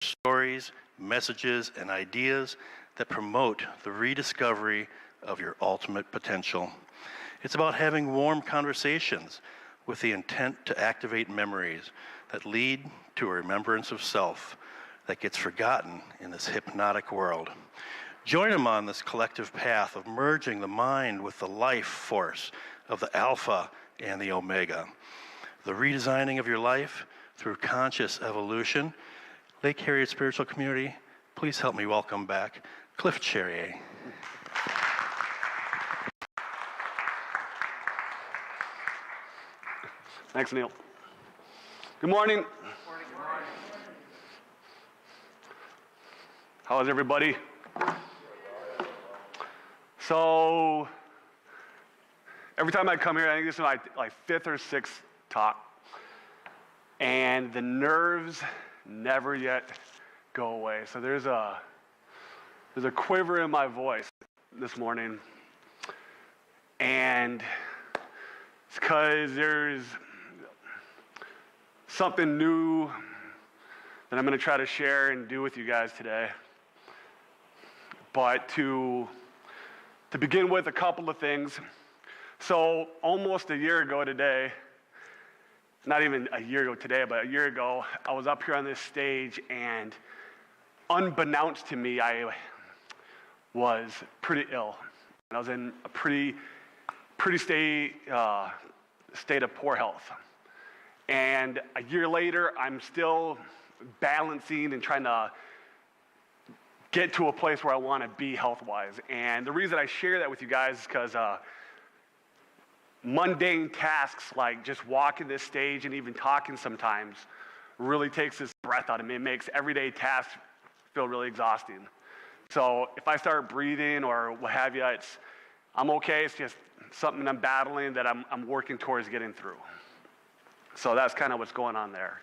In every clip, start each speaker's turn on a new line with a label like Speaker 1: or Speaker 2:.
Speaker 1: stories, messages, and ideas that promote the rediscovery of your ultimate potential. It's about having warm conversations with the intent to activate memories that lead to a remembrance of self that gets forgotten in this hypnotic world. Join them on this collective path of merging the mind with the life force of the Alpha and the Omega. The redesigning of your life through conscious evolution. Lake Harriet Spiritual Community, please help me welcome back Cliff Cherrier.
Speaker 2: Thanks, Neil. Good morning.
Speaker 3: Good morning.
Speaker 2: How is everybody? So, every time I come here, I think this is my fifth or sixth talk, and the nerves never yet go away. So there's a quiver in my voice this morning, and it's because there's something new that I'm going to try to share and do with you guys today. But to begin with, a couple of things. So almost a year ago today, not even a year ago today, but a year ago, I was up here on this stage, and unbeknownst to me, I was pretty ill. I was in a pretty state of poor health. And a year later, I'm still balancing and trying to get to a place where I want to be health-wise. And the reason I share that with you guys is because mundane tasks like just walking this stage and even talking sometimes really takes this breath out of me. It makes everyday tasks feel really exhausting. So if I start breathing or what have you, I'm okay. It's just something I'm battling that I'm working towards getting through. So that's kind of what's going on there.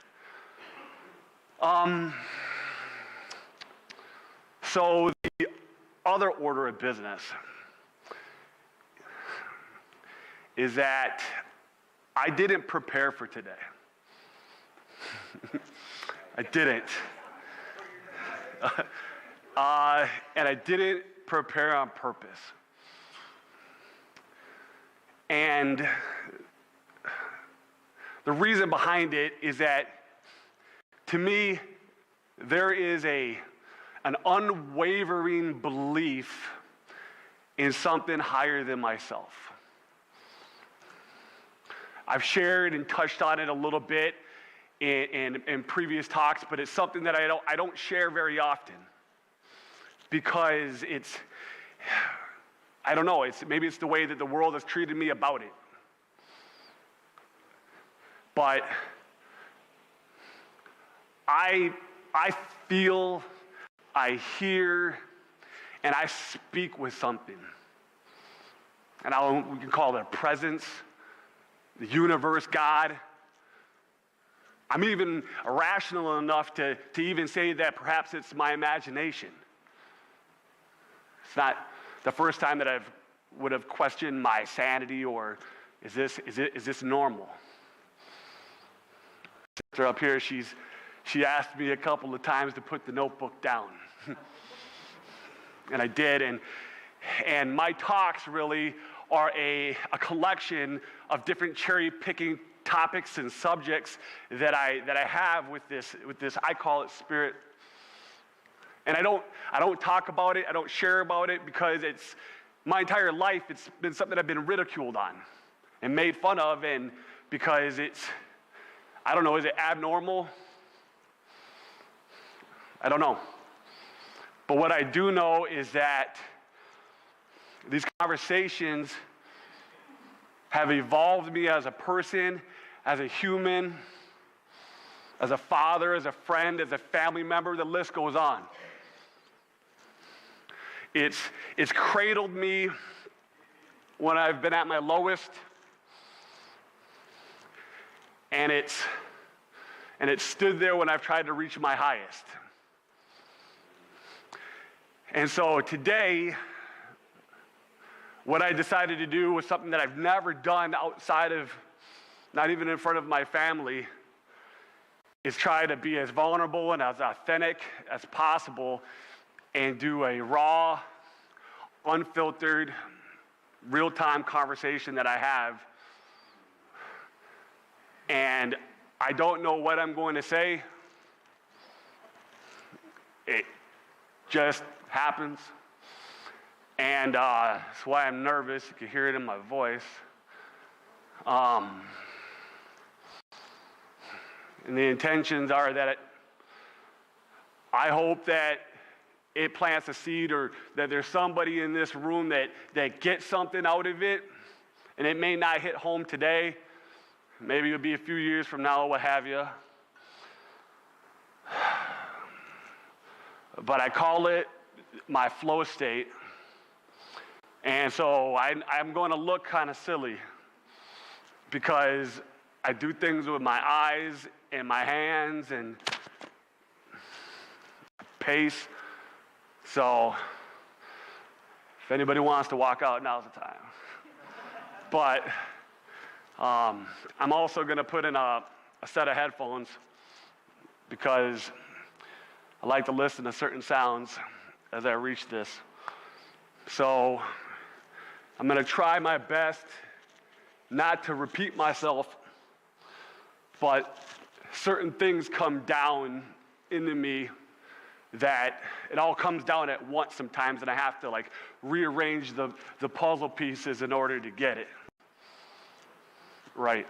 Speaker 2: So the other order of business is that I didn't prepare for today. I didn't. And I didn't prepare on purpose. And the reason behind it is that, to me, there is an unwavering belief in something higher than myself. I've shared and touched on it a little bit in previous talks, but it's something that I don't share very often because I don't know, maybe it's the way that the world has treated me about it. But I feel, I hear, and I speak with something. And we can call it a presence, the universe, God. I'm even irrational enough to even say that perhaps it's my imagination. It's not the first time that I would have questioned my sanity or is this normal? Sister up here, she asked me a couple of times to put the notebook down. And I did, and my talks really are a collection of different cherry-picking topics and subjects that I have with this I call it spirit. And I don't talk about it, I don't share about it because it's my entire life it's been something I've been ridiculed on and made fun of, and because I don't know, is it abnormal? I don't know. But what I do know is that these conversations have evolved me as a person, as a human, as a father, as a friend, as a family member. The list goes on. It's cradled me when I've been at my lowest, and it's stood there when I've tried to reach my highest. And so today, what I decided to do was something that I've never done outside of, not even in front of my family, is try to be as vulnerable and as authentic as possible and do a raw, unfiltered, real-time conversation that I have. And I don't know what I'm going to say. It just happens. And that's why I'm nervous. You can hear it in my voice. And the intentions are that I hope that it plants a seed, or that there's somebody in this room that gets something out of it. And it may not hit home today. Maybe it'll be a few years from now, what have you. But I call it my flow state. And so I'm going to look kind of silly because I do things with my eyes and my hands and pace. So if anybody wants to walk out, now's the time. But I'm also going to put in a set of headphones because I like to listen to certain sounds as I reach this. So I'm going to try my best not to repeat myself, but certain things come down into me that it all comes down at once sometimes, and I have to like rearrange the puzzle pieces in order to get it right.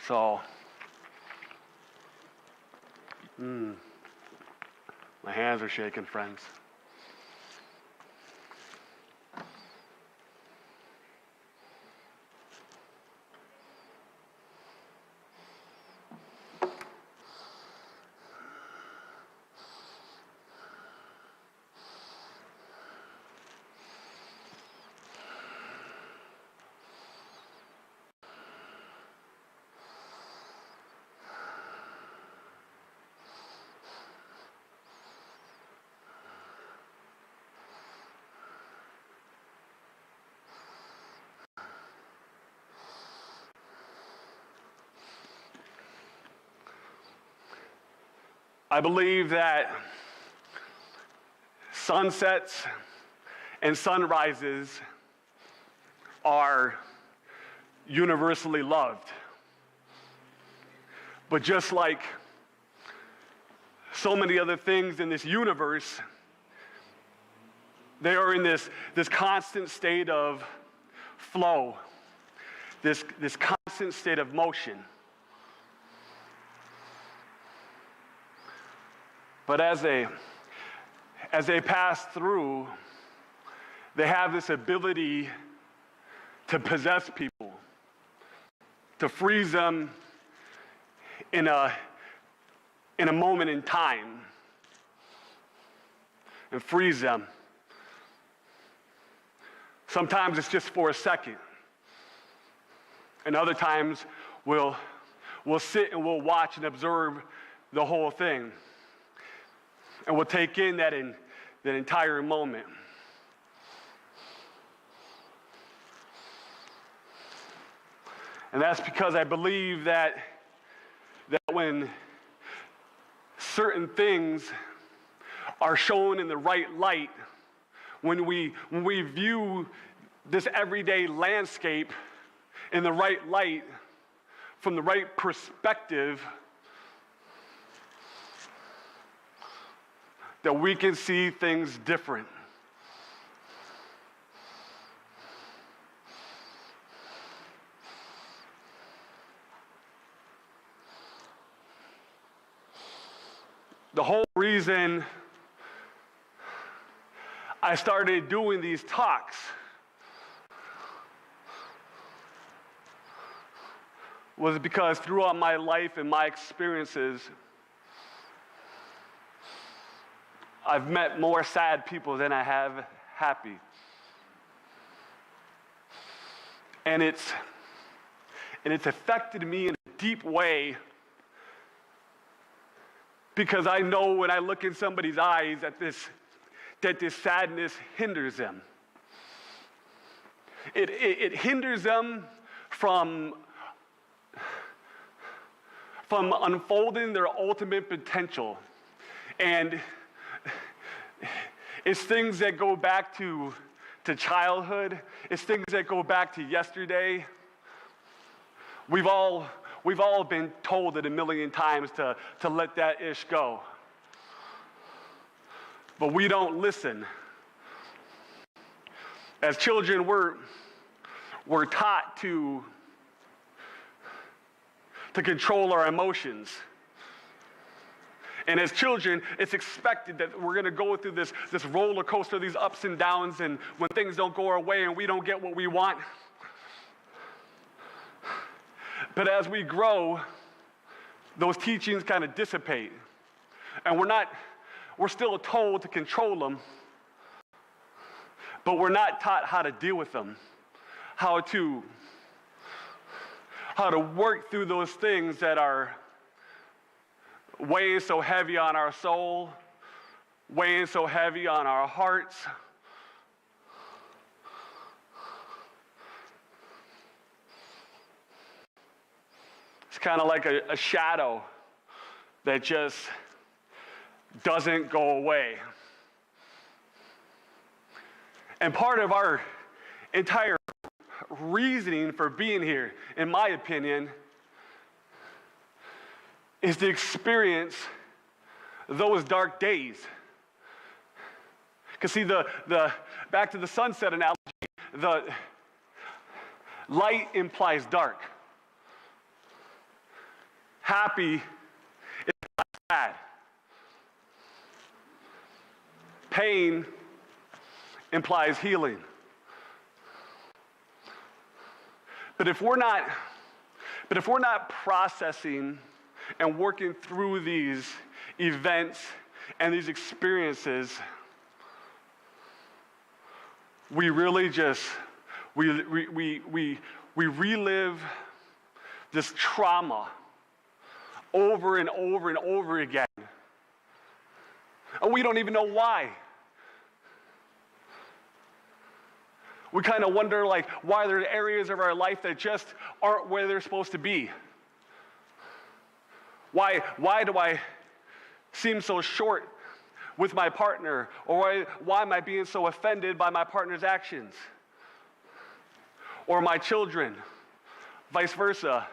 Speaker 2: So, my hands are shaking, friends. I believe that sunsets and sunrises are universally loved. But just like so many other things in this universe, they are in this constant state of flow, this constant state of motion. But as they pass through, they have this ability to possess people, to freeze them in a moment in time, and freeze them. Sometimes it's just for a second, and other times we'll sit and we'll watch and observe the whole thing. And we'll take in that entire moment. And that's because I believe that when certain things are shown in the right light, when we view this everyday landscape in the right light, from the right perspective, that we can see things different. The whole reason I started doing these talks was because throughout my life and my experiences, I've met more sad people than I have happy. And it's affected me in a deep way because I know when I look in somebody's eyes that this sadness hinders them. It hinders them from from unfolding their ultimate potential. And it's things that go back to childhood. It's things that go back to yesterday. We've all been told it a million times to let that ish go. But we don't listen. As children, we're taught to control our emotions. And as children, it's expected that we're going to go through this roller coaster, these ups and downs, and when things don't go our way and we don't get what we want. But as we grow, those teachings kind of dissipate. And we're still told to control them, but we're not taught how to deal with them, how to work through those things that are weighing so heavy on our soul, weighing so heavy on our hearts. It's kind of like a shadow that just doesn't go away. And part of our entire reasoning for being here, in my opinion, is to experience those dark days. Because see, the back to the sunset analogy, the light implies dark. Happy is sad. Pain implies healing. But if we're not processing and working through these events and these experiences, we really just we relive this trauma over and over and over again. And we don't even know why. We kind of wonder, like, why there are areas of our life that just aren't where they're supposed to be. Why do I seem so short with my partner? Or why am I being so offended by my partner's actions? Or my children, vice versa.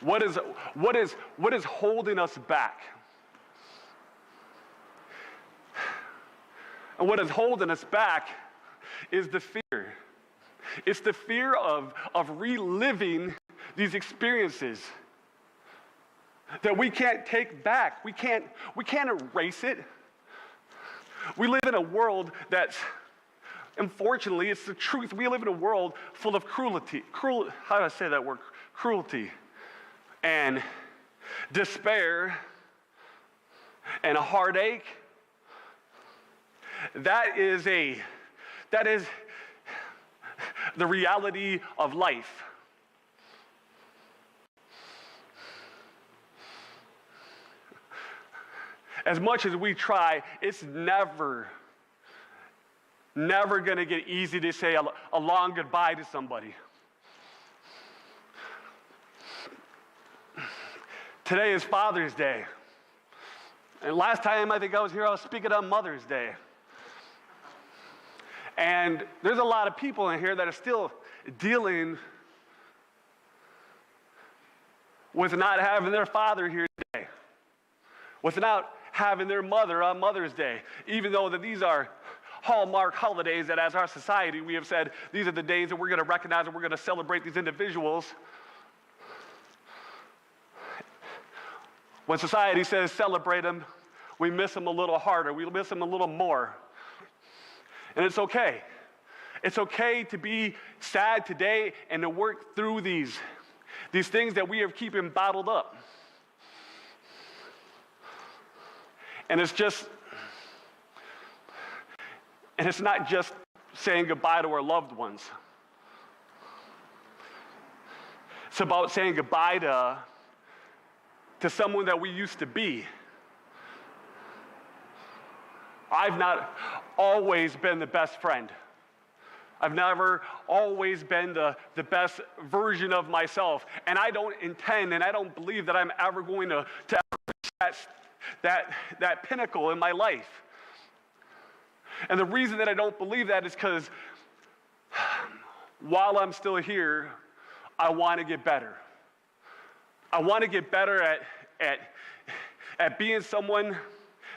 Speaker 2: What is holding us back? And what is holding us back is the fear. It's the fear of reliving these experiences that we can't take back. We can't erase it. We live in a world that's, unfortunately, it's the truth. We live in a world full of cruelty. How do I say that word? Cruelty and despair and a heartache. That is the reality of life. As much as we try, it's never going to get easy to say a long goodbye to somebody. Today is Father's Day. And last time I think I was here, I was speaking on Mother's Day. And there's a lot of people in here that are still dealing with not having their father here today, without having their mother on Mother's Day, even though that these are hallmark holidays that as our society we have said these are the days that we're going to recognize and we're going to celebrate these individuals. When society says celebrate them, we miss them a little harder, we miss them a little more. And it's okay. It's okay to be sad today and to work through these things that we are keeping bottled up. And it's not just saying goodbye to our loved ones. It's about saying goodbye to someone that we used to be. I've not always been the best friend. I've never always been the best version of myself. And I don't intend and I don't believe that I'm ever going to reach that pinnacle in my life. And the reason that I don't believe that is because while I'm still here, I want to get better. I want to get better at being someone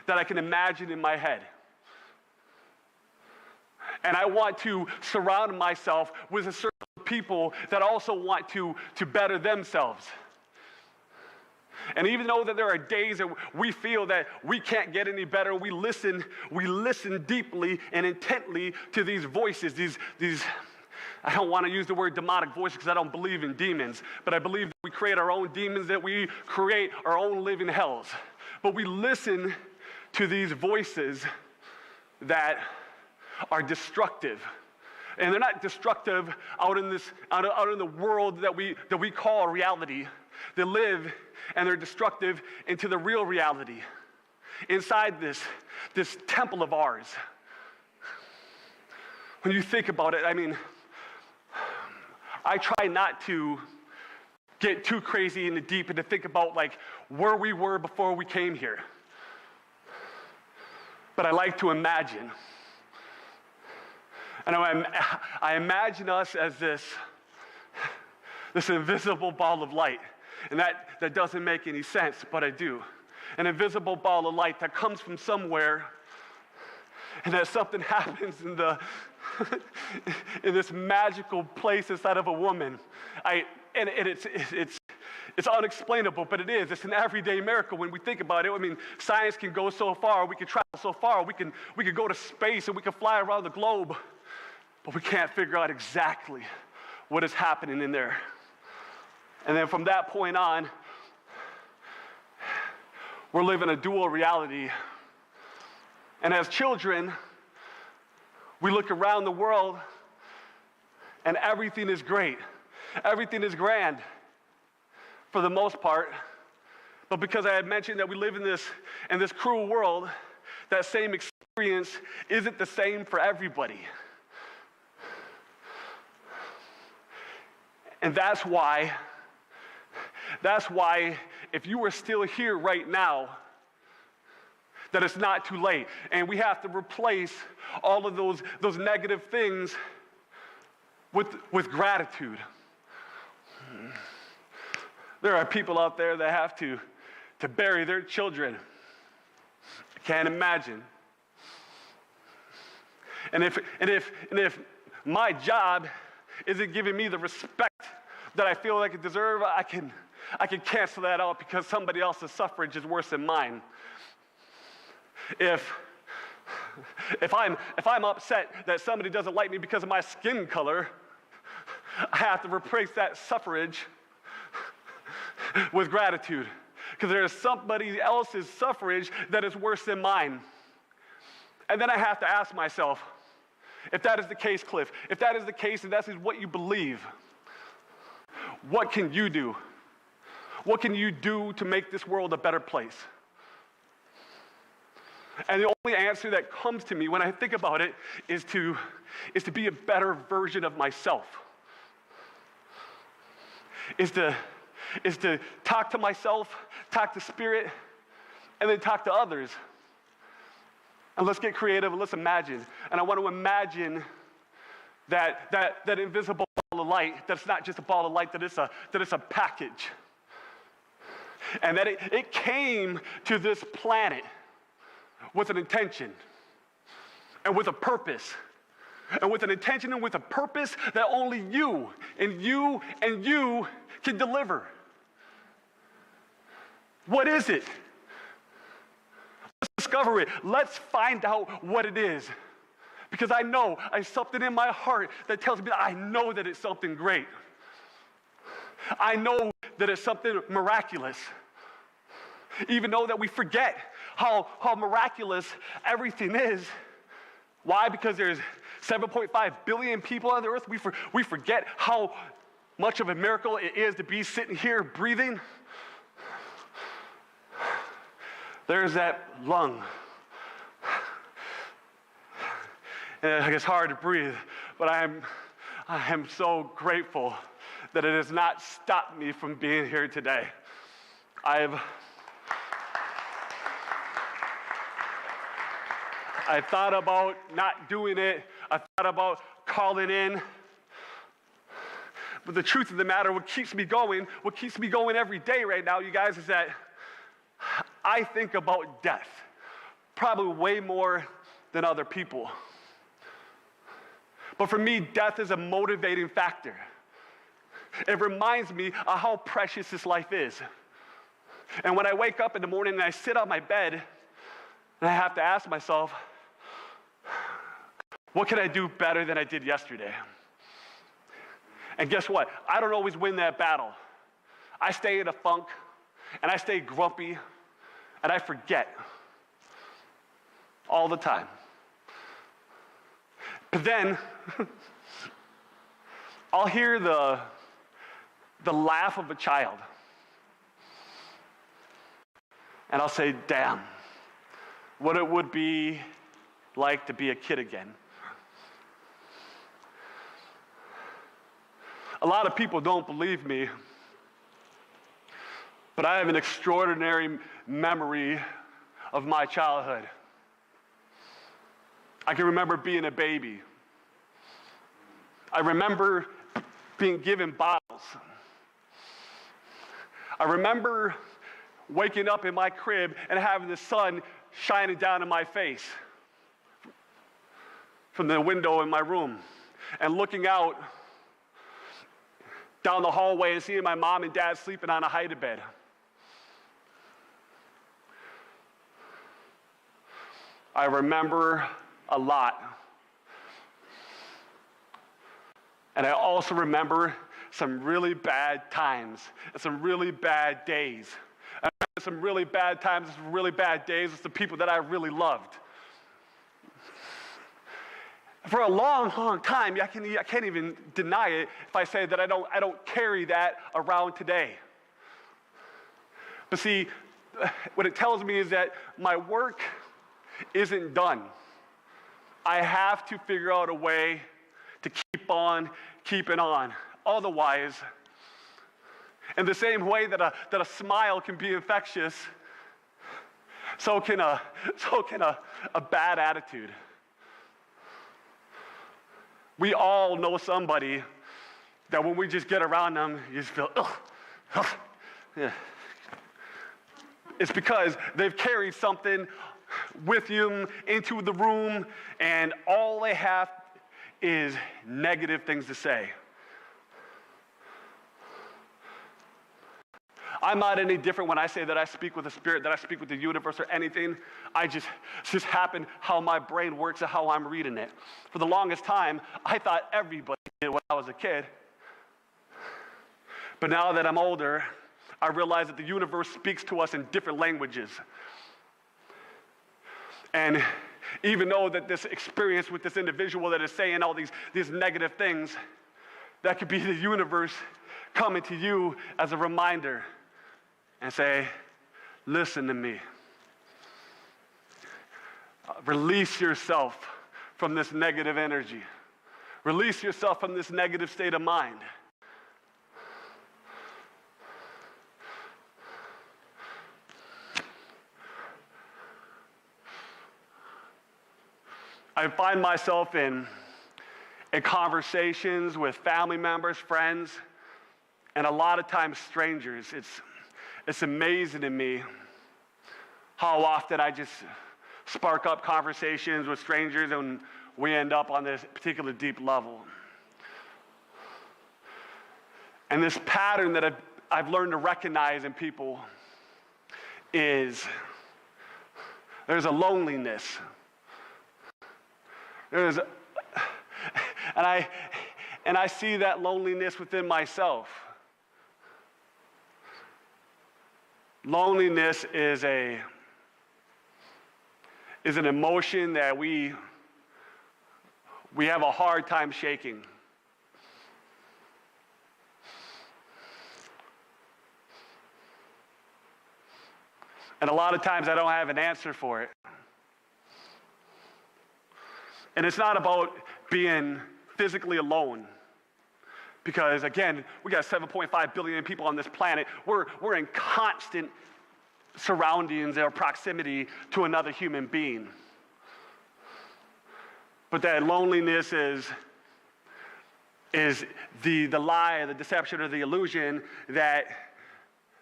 Speaker 2: that I can imagine in my head. And I want to surround myself with a circle of people that also want to better themselves. And even though that there are days that we feel that we can't get any better, we listen deeply and intently to these voices, these I don't want to use the word demonic voices because I don't believe in demons, but I believe that we create our own demons, that we create our own living hells. But we listen to these voices that are destructive. And they're not destructive out in the world that we call reality. They live and they're destructive into the real reality, inside this temple of ours. When you think about it, I mean, I try not to get too crazy in the deep and to think about like where we were before we came here. But I like to imagine. And I imagine us as this invisible ball of light. And that doesn't make any sense, but I do. An invisible ball of light that comes from somewhere, and that something happens in this magical place inside of a woman. It's unexplainable, but it is. It's an everyday miracle when we think about it. I mean, science can go so far, we can travel so far, we can go to space and we can fly around the globe, but we can't figure out exactly what is happening in there. And then from that point on, we're living a dual reality. And as children, we look around the world and everything is great. Everything is grand for the most part. But because I had mentioned that we live in this cruel world, that same experience isn't the same for everybody. And that's why if you are still here right now, that it's not too late. And we have to replace all of those negative things with gratitude. There are people out there that have to bury their children. I can't imagine. And if my job isn't giving me the respect that I feel like I deserve, I can cancel that out because somebody else's suffrage is worse than mine. If I'm upset that somebody doesn't like me because of my skin color, I have to replace that suffrage with gratitude, because there is somebody else's suffrage that is worse than mine. And then I have to ask myself, if that is the case, Cliff, if that is the case and that is what you believe, what can you do? What can you do to make this world a better place? And the only answer that comes to me when I think about it is to be a better version of myself. Is to talk to myself, talk to spirit, and then talk to others. And let's get creative and let's imagine. And I want to imagine that invisible ball of light, that's not just a ball of light, that it's a package. And that it came to this planet with an intention and with a purpose. And with an intention and with a purpose that only you and you and you can deliver. What is it? Let's discover it. Let's find out what it is. Because I know there's something in my heart that tells me that I know that it's something great. I know that it's something miraculous. Even though that we forget how miraculous everything is. Why? Because there's 7.5 billion people on the earth. We forget how much of a miracle it is to be sitting here breathing. There's that lung. And it's hard to breathe. but I am so grateful that it has not stopped me from being here today. I thought about not doing it. I thought about calling in. But the truth of the matter, what keeps me going every day right now, you guys, is that I think about death probably way more than other people. But for me, death is a motivating factor. It reminds me of how precious this life is. And when I wake up in the morning and I sit on my bed, and I have to ask myself, what can I do better than I did yesterday? And guess what? I don't always win that battle. I stay in a funk, and I stay grumpy, and I forget all the time. But then, I'll hear the laugh of a child, and I'll say, damn, what it would be like to be a kid again. A lot of people don't believe me, but I have an extraordinary memory of my childhood. I can remember being a baby. I remember being given bottles. I remember waking up in my crib and having the sun shining down in my face from the window in my room and looking out down the hallway and seeing my mom and dad sleeping on a hide-a-bed. I remember a lot. And I also remember some really bad times and some really bad days. I remember some really bad times and some really bad days with the people that I really loved. For a long, long time, I can't even deny it if I say that I don't carry that around today. But see, what it tells me is that my work isn't done. I have to figure out a way to keep on keeping on. Otherwise, in the same way that a smile can be infectious, so can a bad attitude. We all know somebody that when we just get around them, you just feel, ugh. Yeah. It's because they've carried something with you into the room, and all they have is negative things to say. I'm not any different when I say that I speak with the Spirit, that I speak with the universe or anything. It's just happened how my brain works and how I'm reading it. For the longest time, I thought everybody did when I was a kid. But now that I'm older, I realize that the universe speaks to us in different languages. And even though that this experience with this individual that is saying all these negative things, that could be the universe coming to you as a reminder and say, listen to me. Release yourself from this negative energy. Release yourself from this negative state of mind. I find myself in conversations with family members, friends, and a lot of times strangers. It's amazing to me how often I just spark up conversations with strangers and we end up on this particular deep level. And this pattern that I've learned to recognize in people is there's a loneliness. And I see that loneliness within myself. Loneliness is an emotion that we have a hard time shaking. And a lot of times I don't have an answer for it. And it's not about being physically alone. Because again, we got 7.5 billion people on this planet. We're in constant surroundings or proximity to another human being. But that loneliness is the lie, the deception, or the illusion that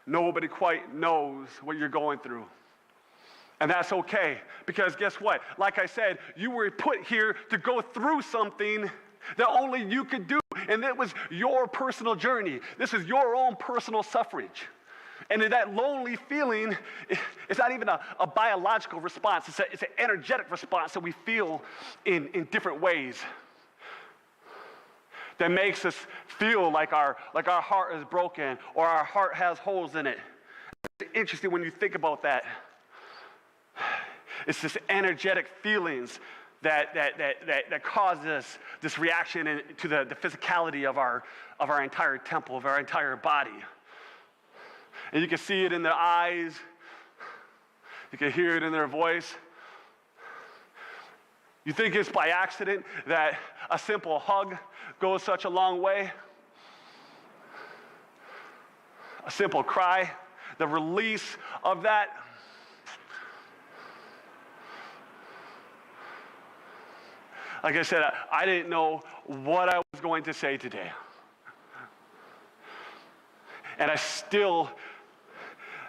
Speaker 2: nobody quite knows what you're going through. And that's okay, because guess what? Like I said, you were put here to go through something that only you could do, and it was your personal journey. This is your own personal suffrage. And that lonely feeling, it's not even a biological response. It's an energetic response that we feel in different ways that makes us feel like our heart is broken or our heart has holes in it. It's interesting when you think about that. It's this energetic feelings that causes this reaction to the physicality of our entire temple, of our entire body. And you can see it in their eyes. You can hear it in their voice. You think it's by accident that a simple hug goes such a long way? A simple cry, the release of that. Like I said, I didn't know what I was going to say today. And I still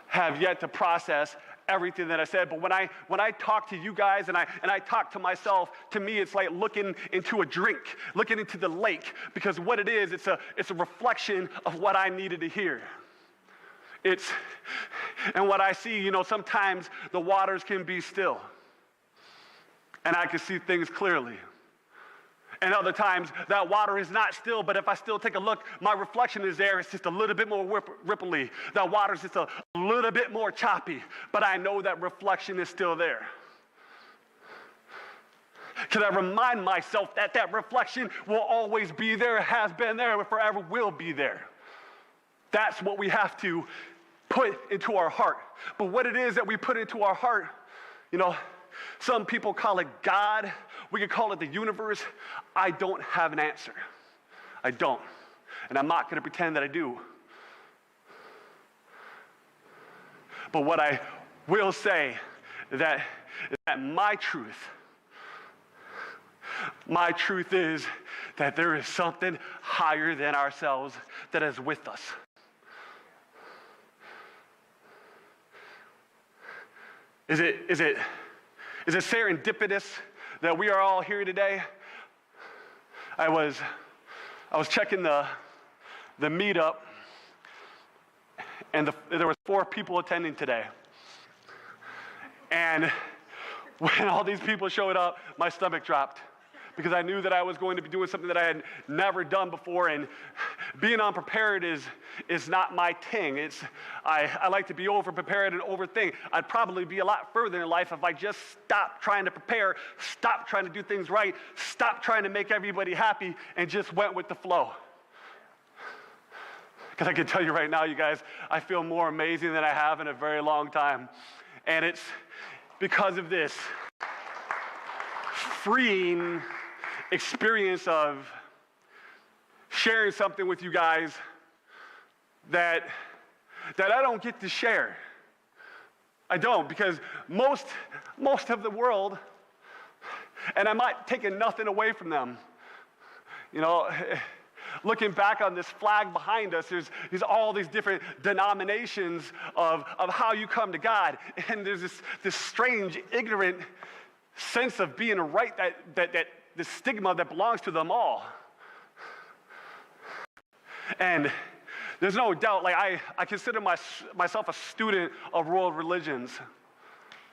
Speaker 2: have yet to process everything that I said. But when I talk to you guys and I talk to myself, to me it's like looking into a drink, looking into the lake, because what it is, it's a reflection of what I needed to hear. And what I see, sometimes the waters can be still, and I can see things clearly. And other times, that water is not still, but if I still take a look, my reflection is there. It's just a little bit more ripply. That water is just a little bit more choppy, but I know that reflection is still there. Can I remind myself that reflection will always be there, has been there, and forever will be there? That's what we have to put into our heart. But what it is that we put into our heart, some people call it God. We could call it the universe. I don't have an answer. I don't. And I'm not going to pretend that I do. But what I will say is that my truth is that there is something higher than ourselves that is with us. Is it serendipitous that we are all here today? I was checking the meetup, and there was 4 people attending today. And when all these people showed up, my stomach dropped, because I knew that I was going to be doing something that I had never done before, and being unprepared is not my thing. I like to be over-prepared and overthink. I'd probably be a lot further in life if I just stopped trying to prepare, stopped trying to do things right, stopped trying to make everybody happy, and just went with the flow. Because I can tell you right now, you guys, I feel more amazing than I have in a very long time. And it's because of this freeing experience of sharing something with you guys that I don't get to share. I don't, because most of the world, and I'm not taking nothing away from them, looking back on this flag behind us, there's all these different denominations of how you come to God, and there's this strange, ignorant sense of being right, that the stigma that belongs to them all. And there's no doubt, I consider myself a student of world religions,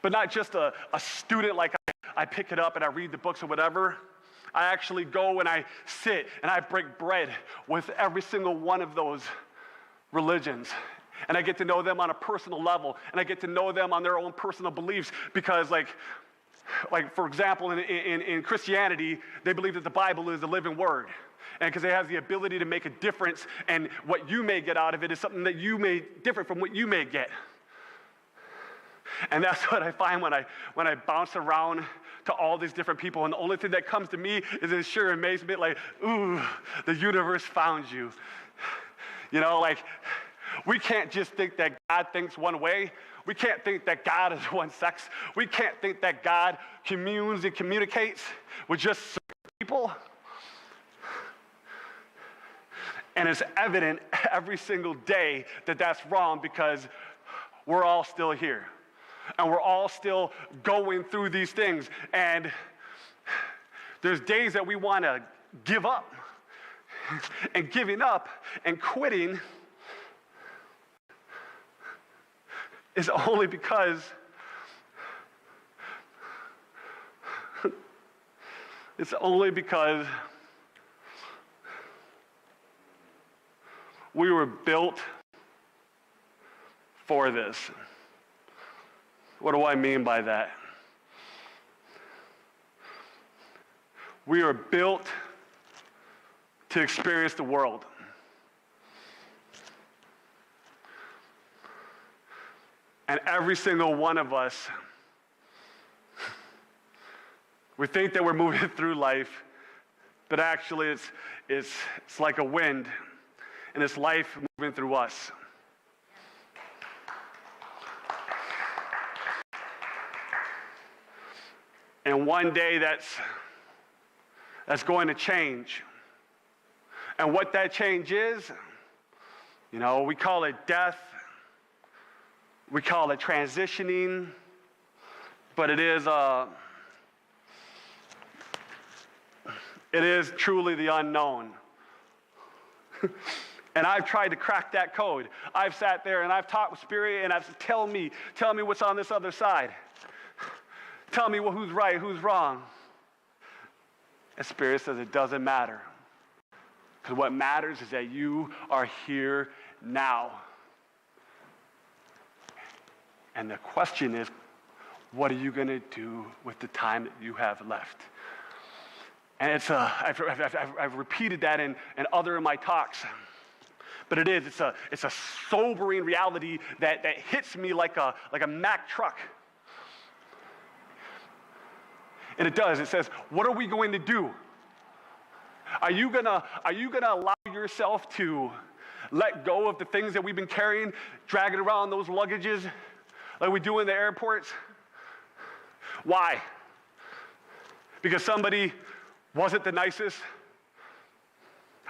Speaker 2: but not just a student like I pick it up and I read the books or whatever. I actually go and I sit and I break bread with every single one of those religions. And I get to know them on a personal level, and I get to know them on their own personal beliefs, because like for example, in Christianity, they believe that the Bible is the living word. And because it has the ability to make a difference, and what you may get out of it is something that you may different from what you may get. And that's what I find when I bounce around to all these different people, and the only thing that comes to me is this sheer amazement, like, ooh, the universe found you. You know, like, we can't just think that God thinks one way. We can't think that God is one sex. We can't think that God communes and communicates with just certain people. And it's evident every single day that that's wrong, because we're all still here. And we're all still going through these things. And there's days that we want to give up. And giving up and quitting is only because we were built for this. What do I mean by that? We are built to experience the world. And every single one of us, we think that we're moving through life, but actually it's like a wind, and it's life moving through us. And one day that's going to change. And what that change is, you know, we call it death. We call it transitioning, but it is truly the unknown. And I've tried to crack that code. I've sat there and I've talked with Spirit, and I've said, tell me what's on this other side. Tell me who's right, who's wrong. And Spirit says it doesn't matter. Because what matters is that you are here now. And the question is, what are you going to do with the time that you have left? And I've repeated that in other of my talks. But it's a sobering reality that hits me like a Mack truck. And it does. It says, what are we going to do? Are you gonna allow yourself to let go of the things that we've been carrying, dragging around those luggages like we do in the airports? Why? Because somebody wasn't the nicest?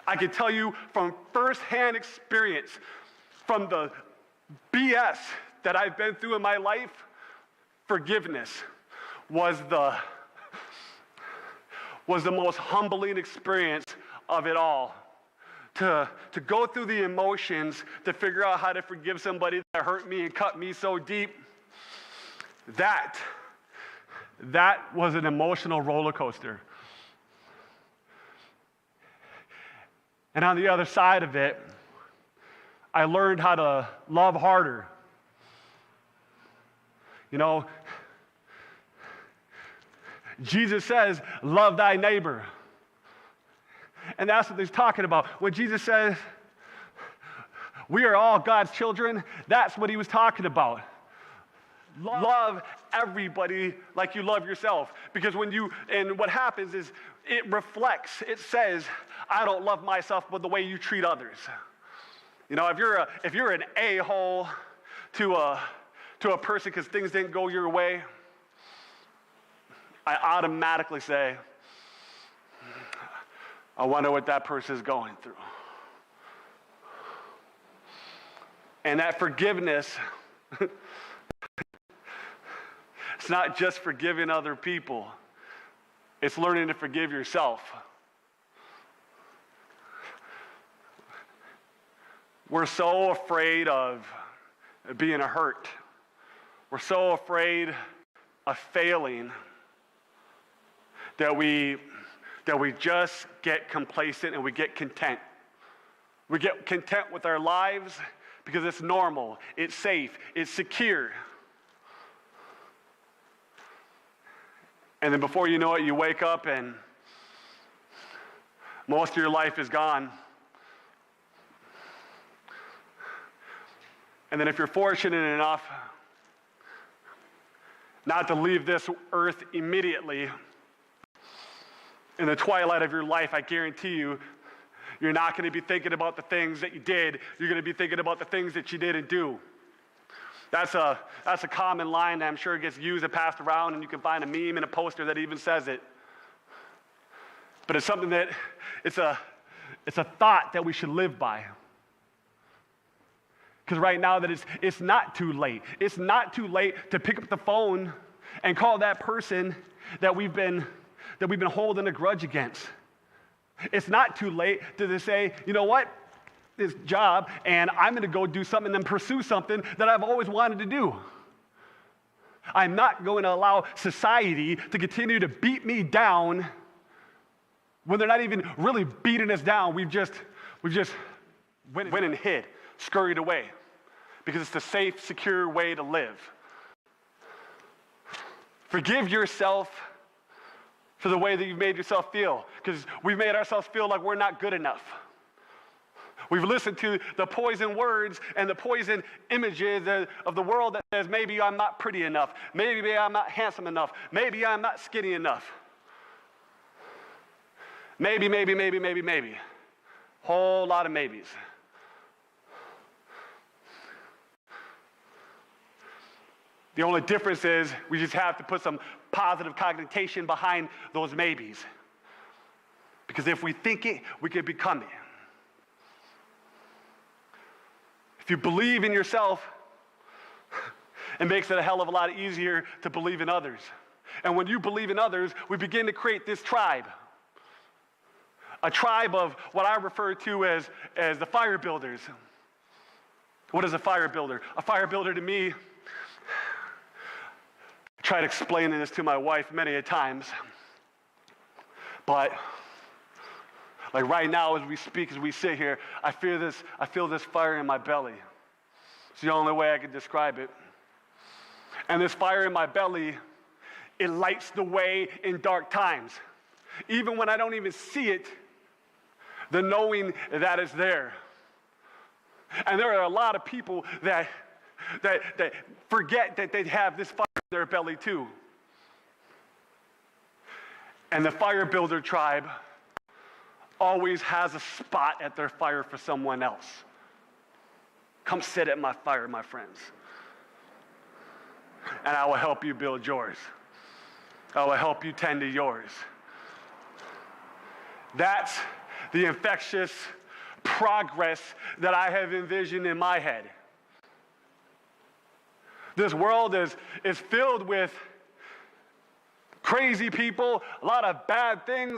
Speaker 2: I can tell you from firsthand experience, from the BS that I've been through in my life, forgiveness was the most humbling experience of it all. To go through the emotions, to figure out how to forgive somebody that hurt me and cut me so deep, that was an emotional roller coaster. And on the other side of it, I learned how to love harder. You know, Jesus says, love thy neighbor. And that's what he's talking about. When Jesus says, we are all God's children, that's what he was talking about. Love everybody like you love yourself. Because what happens is it reflects, it says, I don't love myself but the way you treat others. You know, if you're an a-hole to a person because things didn't go your way, I automatically say, I wonder what that person is going through. And that forgiveness, it's not just forgiving other people. It's learning to forgive yourself. We're so afraid of being hurt. We're so afraid of failing that we just get complacent and we get content. We get content with our lives because it's normal, it's safe, it's secure. And then before you know it, you wake up and most of your life is gone. And then if you're fortunate enough not to leave this earth immediately. In the twilight of your life, I guarantee you, you're not going to be thinking about the things that you did. You're going to be thinking about the things that you didn't do. That's a common line that I'm sure gets used and passed around, and you can find a meme and a poster that even says it. But it's something that, it's a thought that we should live by. Because right now that it's not too late. It's not too late to pick up the phone and call that person that we've been holding a grudge against. It's not too late to say, you know what, this job, and I'm going to go do something and pursue something that I've always wanted to do. I'm not going to allow society to continue to beat me down when they're not even really beating us down. We've just went and hid, scurried away, because it's the safe, secure way to live. Forgive yourself for the way that you've made yourself feel, because we've made ourselves feel like we're not good enough. We've listened to the poison words and the poison images of the world that says, maybe I'm not pretty enough, maybe I'm not handsome enough, maybe I'm not skinny enough. Maybe. Whole lot of maybes. The only difference is we just have to put some positive connotation behind those maybes. Because if we think it, we can become it. If you believe in yourself, it makes it a hell of a lot easier to believe in others. And when you believe in others, we begin to create this tribe. A tribe of what I refer to as the fire builders. What is a fire builder? A fire builder to me, I tried explaining this to my wife many a times, but like right now as we speak, as we sit here, I feel this fire in my belly. It's the only way I can describe it. And this fire in my belly, it lights the way in dark times. Even when I don't even see it, the knowing that it's there. And there are a lot of people that forget that they have this fire in their belly too. And the fire builder tribe always has a spot at their fire for someone else. Come sit at my fire, my friends. And I will help you build yours. I will help you tend to yours. That's the infectious progress that I have envisioned in my head. This world is filled with crazy people, a lot of bad things.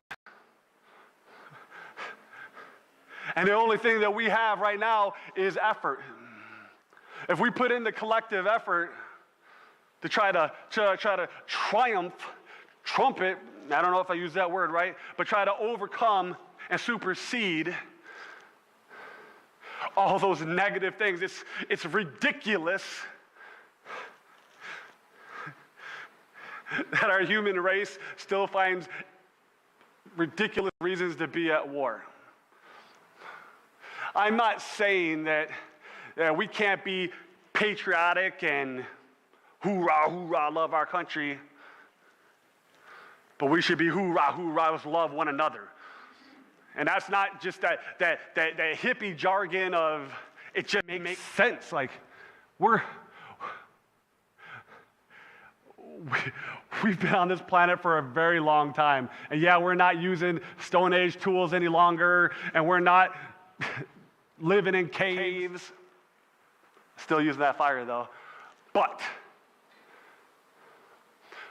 Speaker 2: And the only thing that we have right now is effort. If we put in the collective effort to try to trumpet, I don't know if I use that word right, but try to overcome and supersede all those negative things. It's ridiculous that our human race still finds ridiculous reasons to be at war. I'm not saying that we can't be patriotic and hoorah, hoorah, love our country, but we should be hoorah, hoorah, let's love one another. And that's not just that hippie jargon of it just makes sense. Like we've been on this planet for a very long time. And yeah, we're not using Stone Age tools any longer, and we're not living in caves. Still using that fire though. But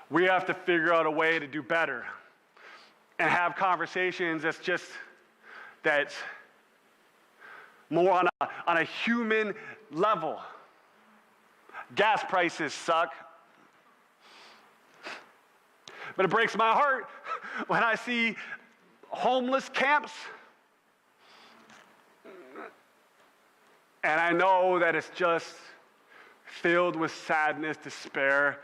Speaker 2: we have to figure out a way to do better and have conversations that's more on a human level. Gas prices suck. But it breaks my heart when I see homeless camps. And I know that it's just filled with sadness, despair,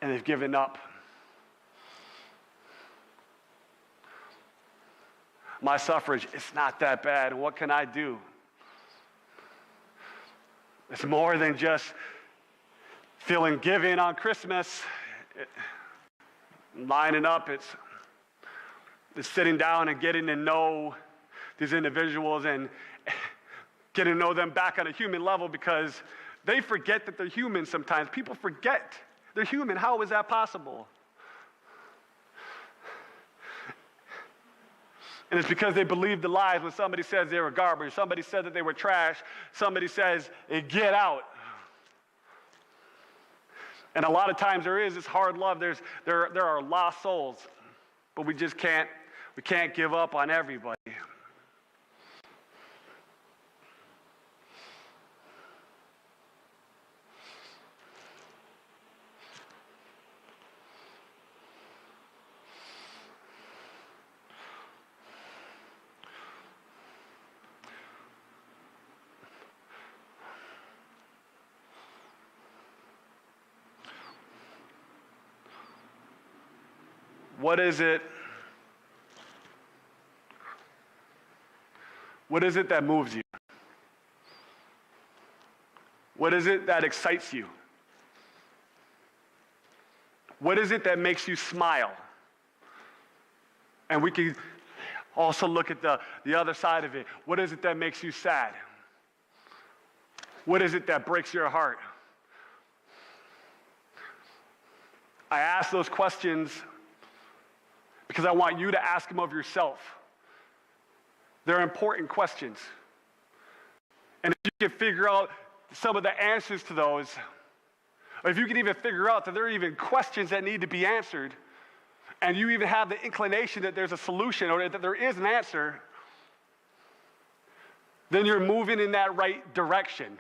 Speaker 2: and they've given up. My suffrage, it's not that bad. What can I do? It's more than just feeling giving on Christmas, lining up, it's sitting down and getting to know these individuals and getting to know them back on a human level, because they forget that they're human sometimes. People forget they're human. How is that possible? And it's because they believe the lies when somebody says they were garbage, somebody said that they were trash, somebody says, hey, get out. And a lot of times there is this hard love. There are lost souls, but we can't give up on everybody. What is it? What is it that moves you? What is it that excites you? What is it that makes you smile? And we can also look at the other side of it. What is it that makes you sad? What is it that breaks your heart? I ask those questions because I want you to ask them of yourself. They're important questions. And if you can figure out some of the answers to those, or if you can even figure out that there are even questions that need to be answered, and you even have the inclination that there's a solution or that there is an answer, then you're moving in that right direction.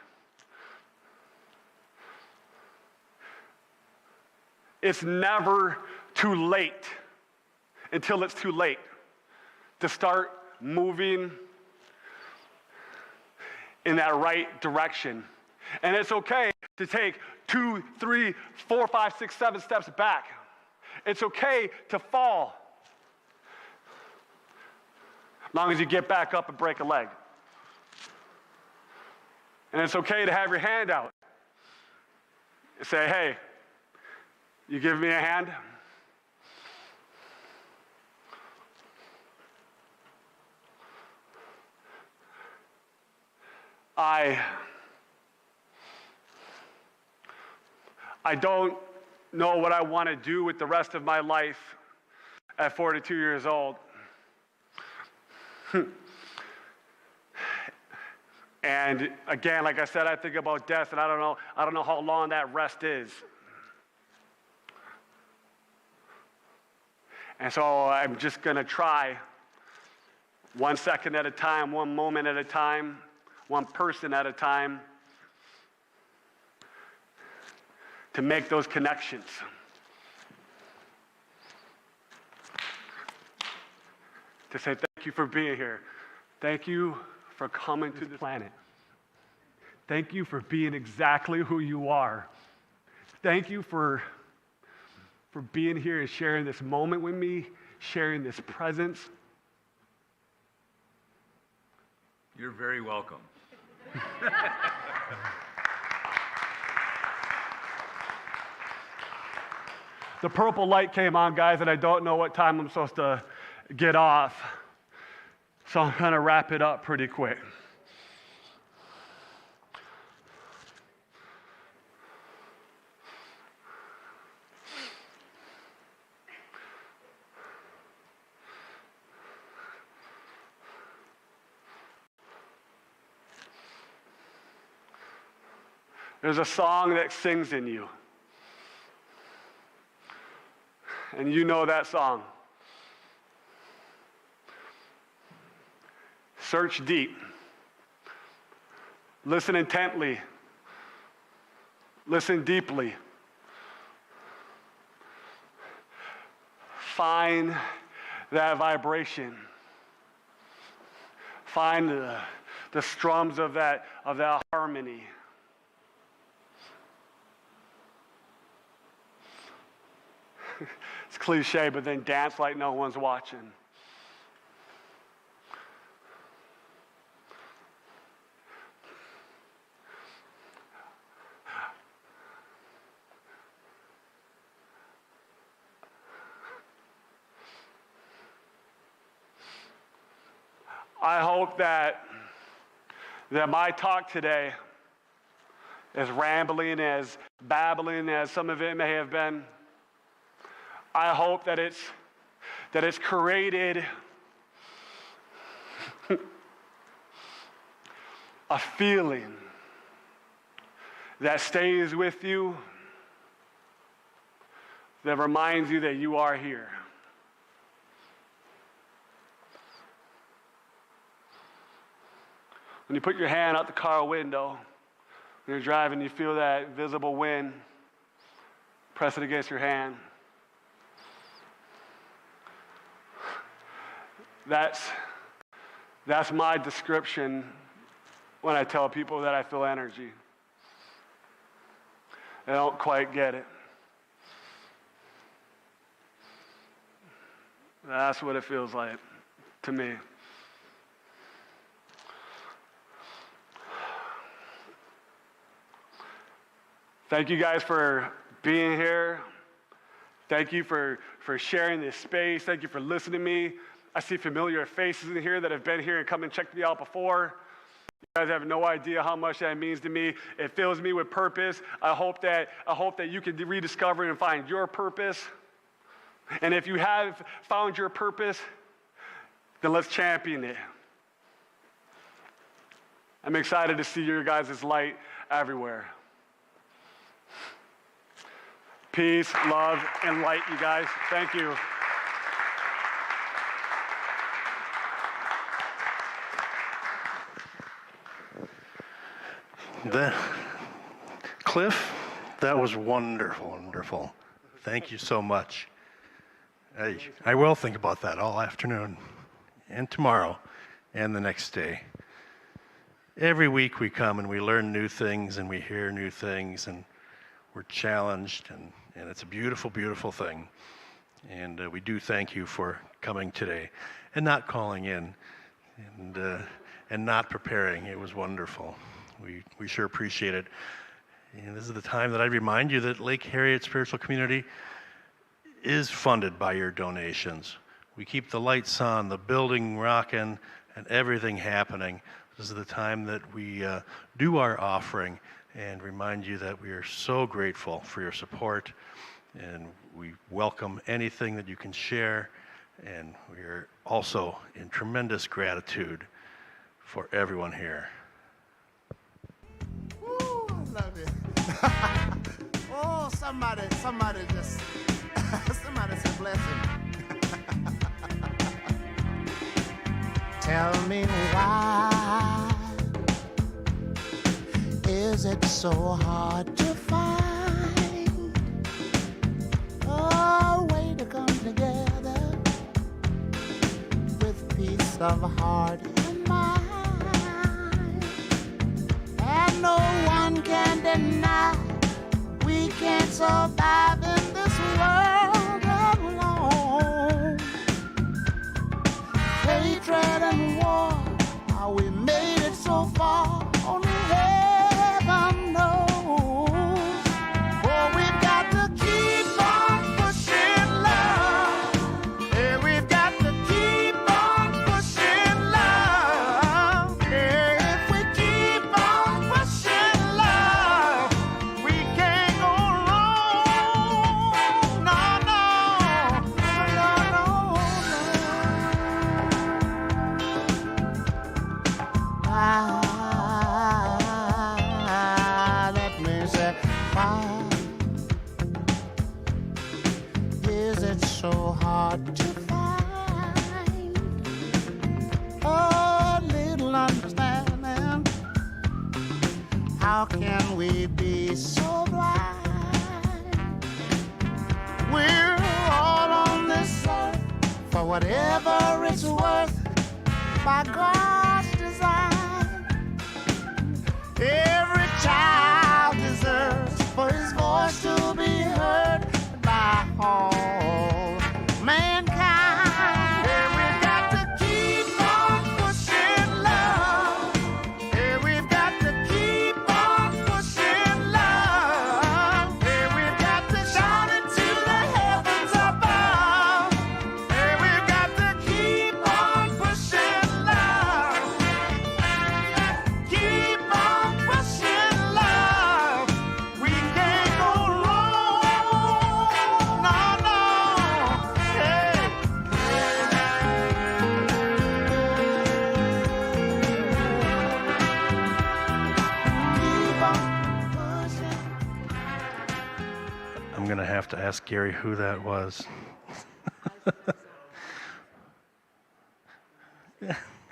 Speaker 2: It's never too late until it's too late to start moving in that right direction. And it's okay to take 2, 3, 4, 5, 6, 7 steps back. It's okay to fall, as long as you get back up and break a leg. And it's okay to have your hand out and say, hey, you give me a hand? I don't know what I want to do with the rest of my life at 42 years old. And again, like I said, I think about death, and I don't know how long that rest is. And so I'm just going to try, 1 second at a time, 1 moment at a time, 1 person at a time, to make those connections. To say thank you for being here. Thank you for coming to this planet. Thank you for being exactly who you are. Thank you for being here and sharing this moment with me, sharing this presence.
Speaker 3: You're very welcome.
Speaker 2: The purple light came on, guys, and I don't know what time I'm supposed to get off. So I'm going to wrap it up pretty quick. There's a song that sings in you. And you know that song. Search deep. Listen intently. Listen deeply. Find that vibration. Find the strums of that harmony. It's cliche, but then dance like no one's watching. I hope that my talk today, as rambling, as babbling as some of it may have been, I hope that it's created a feeling that stays with you, that reminds you that you are here. When you put your hand out the car window, when you're driving, you feel that visible wind, press it against your hand. That's my description when I tell people that I feel energy. I don't quite get it. That's what it feels like to me. Thank you guys for being here. Thank you for sharing this space. Thank you for listening to me. I see familiar faces in here that have been here and come and checked me out before. You guys have no idea how much that means to me. It fills me with purpose. I hope that you can rediscover and find your purpose. And if you have found your purpose, then let's champion it. I'm excited to see your guys' light everywhere. Peace, love, and light, you guys. Thank you.
Speaker 1: Cliff, that was wonderful, wonderful. Thank you so much. I will think about that all afternoon and tomorrow and the next day. Every week we come and we learn new things and we hear new things and we're challenged and it's a beautiful, beautiful thing. And we do thank you for coming today and not calling in and not preparing. It was wonderful. We sure appreciate it. And this is the time that I remind you that Lake Harriet Spiritual Community is funded by your donations. We keep the lights on, the building rocking, and everything happening. This is the time that we do our offering and remind you that we are so grateful for your support, and we welcome anything that you can share, and we are also in tremendous gratitude for everyone here.
Speaker 4: Ooh, I love it. Oh, somebody just, somebody said bless him. Tell me why is it so hard to find a way to come together with peace of heart and mind? And no one can deny we can't survive in this world alone. Hatred and war, how we made it so far, only heaven knows. For we've got to keep on pushing love. Yeah, we've got to keep on pushing love. Yeah, if we keep on pushing love, we can't go wrong. No, no, no, no, no. Let me say, why is it so hard to find a little understanding? How can we be so blind? We're all on this earth for whatever it's worth, by God's design. Every child deserves for his voice to be heard by all mankind. Yeah, we've got to keep on pushing love. Yeah, we've got to keep on pushing love. Yeah, we've got to shout it to the heavens above. Yeah, we've got to keep on pushing love.
Speaker 1: I'm going to have to ask Gary who that was.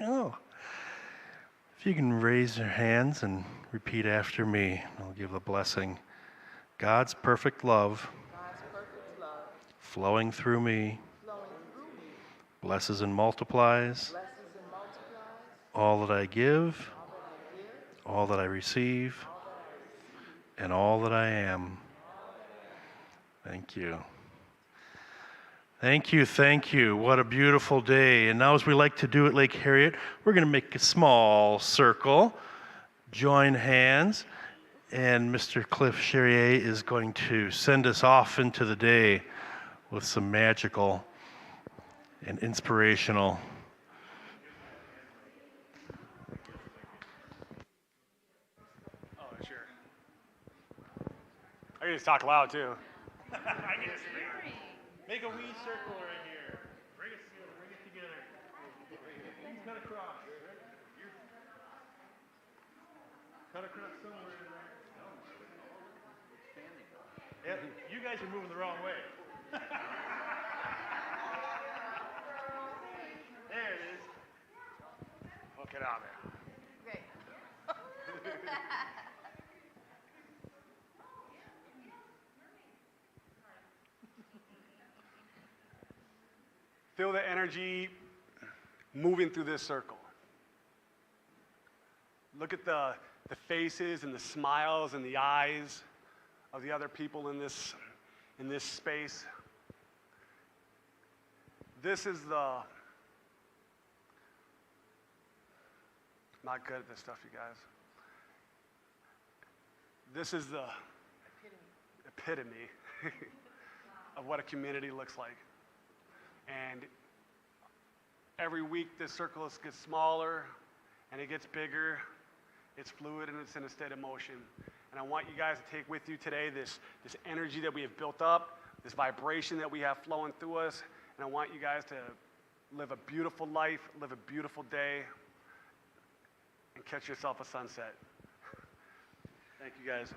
Speaker 1: Oh. If you can raise your hands and repeat after me, I'll give the blessing. God's perfect love flowing through me blesses and multiplies all that I give, all that I receive, and all that I am. Thank you. Thank you, thank you. What a beautiful day. And now, as we like to do at Lake Harriet, we're going to make a small circle, join hands, and Mr. Cliff Cherrier is going to send us off into the day with some magical and inspirational.
Speaker 2: Oh, sure. I can just talk loud, too.
Speaker 1: Make a wee circle right here. Bring it together. Cut across. Cut across somewhere in there. Yeah, you guys are moving the wrong way. There it is.
Speaker 2: Hook it out there. Feel the energy moving through this circle. Look at the faces and the smiles and the eyes of the other people in this space. This is the, not good at this stuff, you guys. This is the epitome of what a community looks like. And every week this circle gets smaller and it gets bigger. It's fluid and it's in a state of motion. And I want you guys to take with you today this energy that we have built up, this vibration that we have flowing through us. And I want you guys to live a beautiful life, live a beautiful day, and catch yourself a sunset. Thank you guys.